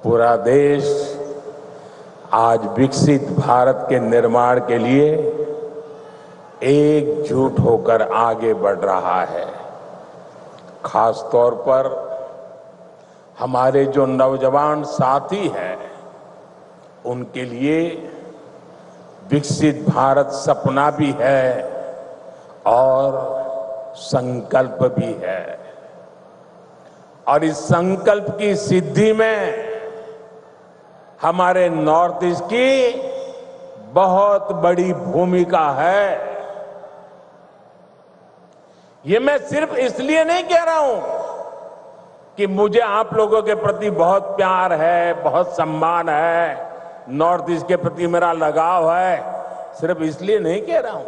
पूरा देश आज विकसित भारत के निर्माण के लिए एकजुट होकर आगे बढ़ रहा है। खास तौर पर हमारे जो नौजवान साथी हैं, उनके लिए विकसित भारत सपना भी है और संकल्प भी है। और इस संकल्प की सिद्धि में हमारे नॉर्थ ईस्ट की बहुत बड़ी भूमिका है। ये मैं सिर्फ इसलिए नहीं कह रहा हूं कि मुझे आप लोगों के प्रति बहुत प्यार है, बहुत सम्मान है, नॉर्थ ईस्ट के प्रति मेरा लगाव है, सिर्फ इसलिए नहीं कह रहा हूं।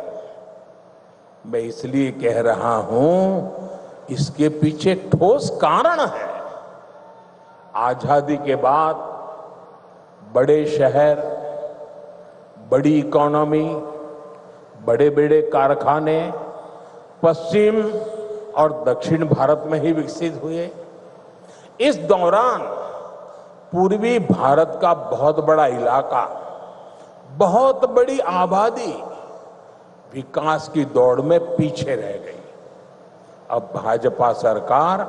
मैं इसलिए कह रहा हूं, इसके पीछे ठोस कारण है। आजादी के बाद बड़े शहर, बड़ी इकोनॉमी, बड़े बड़े कारखाने पश्चिम और दक्षिण भारत में ही विकसित हुए। इस दौरान पूर्वी भारत का बहुत बड़ा इलाका, बहुत बड़ी आबादी विकास की दौड़ में पीछे रह गई। अब भाजपा सरकार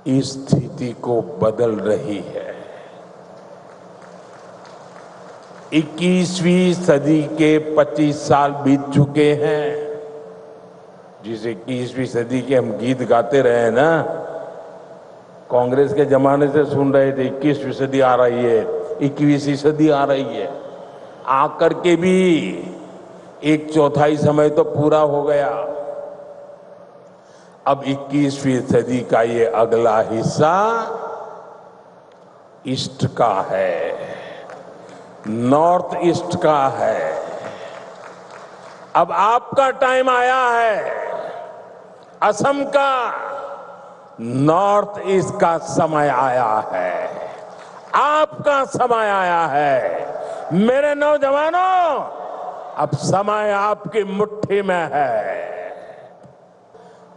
इस स्थिति को बदल रही है। 21वीं सदी के 25 साल बीत चुके हैं। जिस 21वीं सदी के हम गीत गाते रहे ना, कांग्रेस के जमाने से सुन रहे थे 21वीं सदी आ रही है, 21वीं सदी आ रही है। आकर के भी 1/4 समय तो पूरा हो गया। अब 21वीं सदी का ये अगला हिस्सा ईस्ट का है, नॉर्थ ईस्ट का है। अब आपका टाइम आया है। असम का, नॉर्थ ईस्ट का समय आया है। आपका समय आया है। मेरे नौजवानों, अब समय आपकी मुट्ठी में है।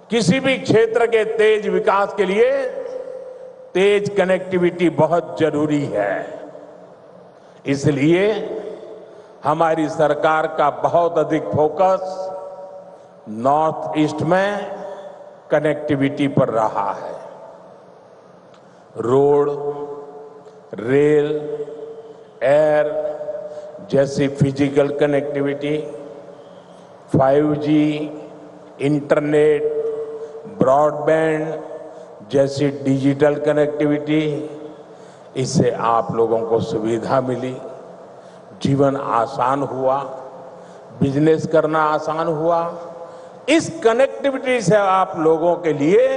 किसी भी क्षेत्र के तेज विकास के लिए तेज कनेक्टिविटी बहुत जरूरी है। इसलिए हमारी सरकार का बहुत अधिक फोकस नॉर्थ ईस्ट में कनेक्टिविटी पर रहा है। रोड, रेल, एयर जैसी physical connectivity, 5G, internet, broadband जैसी डिजिटल कनेक्टिविटी, इससे आप लोगों को सुविधा मिली, जीवन आसान हुआ, बिजनेस करना आसान हुआ। इस कनेक्टिविटी से आप लोगों के लिए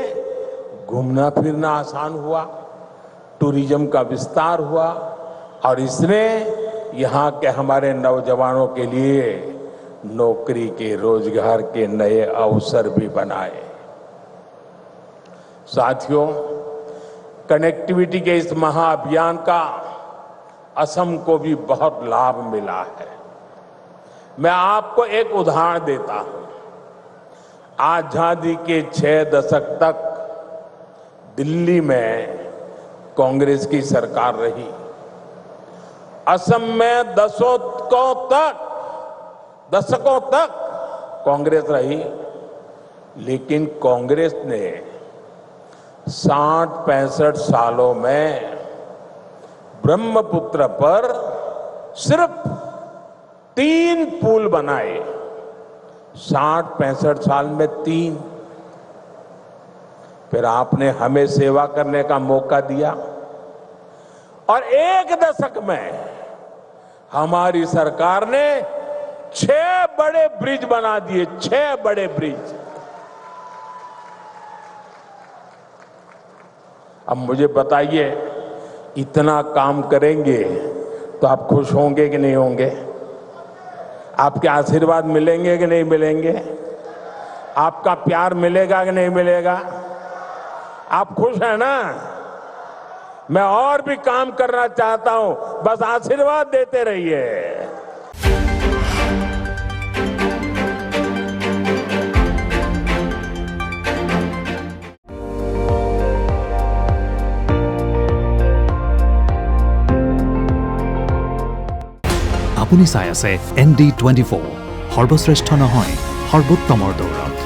घूमना फिरना आसान हुआ, टूरिज्म का विस्तार हुआ और इसने यहाँ के हमारे नौजवानों के लिए नौकरी के, रोजगार के नए अवसर भी बनाए। साथियों, कनेक्टिविटी के इस महाअभियान का असम को भी बहुत लाभ मिला है। मैं आपको एक उदाहरण देता हूं। आजादी के 6 दशक तक दिल्ली में कांग्रेस की सरकार रही। असम में दशकों तक कांग्रेस रही, लेकिन कांग्रेस ने 60-65 सालों में ब्रह्मपुत्र पर सिर्फ 3 पुल बनाए। 60-65 साल में 3। फिर आपने हमें सेवा करने का मौका दिया और 1 दशक में हमारी सरकार ने 6 बड़े ब्रिज बना दिए। 6 बड़े ब्रिज। अब मुझे बताइए, इतना काम करेंगे तो आप खुश होंगे कि नहीं होंगे? आपके आशीर्वाद मिलेंगे कि नहीं मिलेंगे? आपका प्यार मिलेगा कि नहीं मिलेगा? आप खुश हैं ना? मैं और भी काम करना चाहता हूं, बस आशीर्वाद देते रहिए। আপুনি চাই আছে ND24 সৰ্বশ্ৰেষ্ঠ নহয় সৰ্বোত্তমৰ দৌৰত।